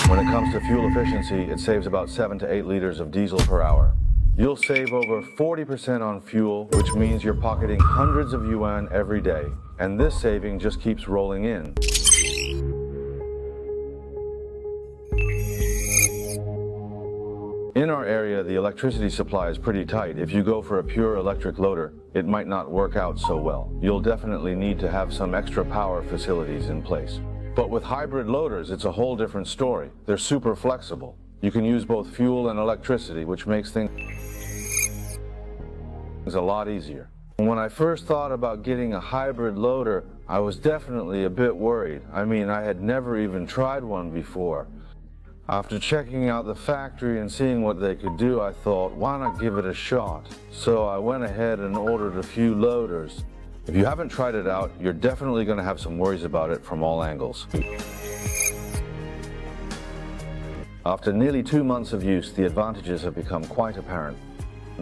When it comes to fuel efficiency, it saves about 7 to 8 liters of diesel per hour. You'll save over 40% on fuel, which means you're pocketing hundreds of yuan every day. And this saving just keeps rolling in. In our area, the electricity supply is pretty tight. If you go for a pure electric loader, it might not work out so well. You'll definitely need to have some extra power facilities in place. But with hybrid loaders, it's a whole different story. They're super flexible. You can use both fuel and electricity, which makes things a lot easier. When I first thought about getting a hybrid loader, I was definitely a bit worried. I mean, I had never even tried one before. After checking out the factory and seeing what they could do, I thought, why not give it a shot? So I went ahead and ordered a few loaders. If you haven't tried it out, you're definitely going to have some worries about it from all angles. After nearly 2 months of use, the advantages have become quite apparent.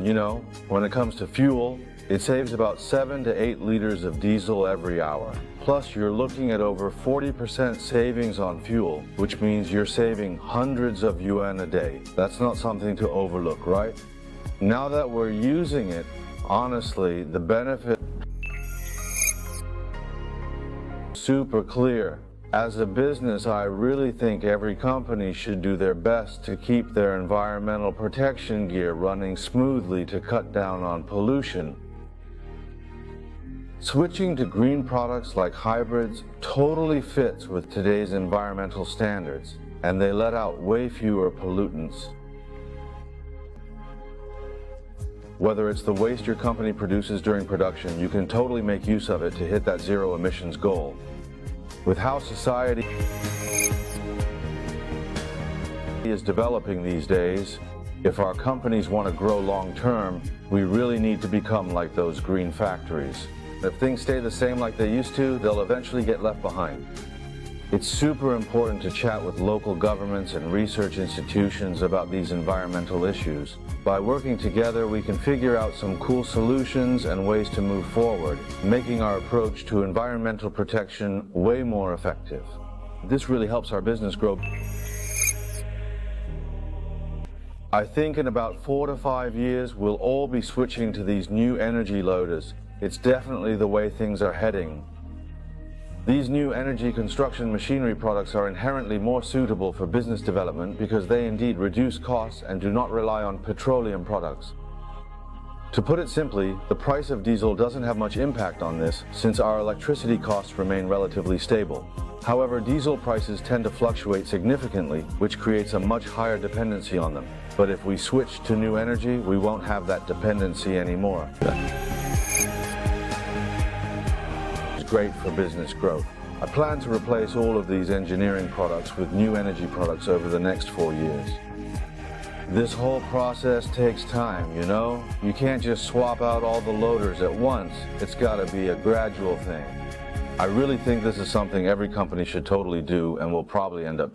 You know, when it comes to fuel, it saves about 7 to 8 liters of diesel every hour. Plus, you're looking at over 40% savings on fuel, which means you're saving hundreds of yuan a day. That's not something to overlook, right? Now that we're using it, honestly, the benefit is super clear. As a business, I really think every company should do their best to keep their environmental protection gear running smoothly to cut down on pollution. Switching to green products like hybrids totally fits with today's environmental standards, and they let out way fewer pollutants. Whether it's the waste your company produces during production, you can totally make use of it to hit that zero emissions goal. With how society is developing these days, if our companies want to grow long term, we really need to become like those green factories. If things stay the same like they used to, they'll eventually get left behind. It's super important to chat with local governments and research institutions about these environmental issues. By working together, we can figure out some cool solutions and ways to move forward, making our approach to environmental protection way more effective. This really helps our business grow. I think in about 4 to 5 years, we'll all be switching to these new energy loaders. It's definitely the way things are heading. These new energy construction machinery products are inherently more suitable for business development because they indeed reduce costs and do not rely on petroleum products. To put it simply, the price of diesel doesn't have much impact on this since our electricity costs remain relatively stable. However, diesel prices tend to fluctuate significantly, which creates a much higher dependency on them. But if we switch to new energy, we won't have that dependency anymore. Great for business growth. I plan to replace all of these engineering products with new energy products over the next 4 years. This whole process takes time, you know? You can't just swap out all the loaders at once. It's got to be a gradual thing. I really think this is something every company should totally do and will probably end up doing.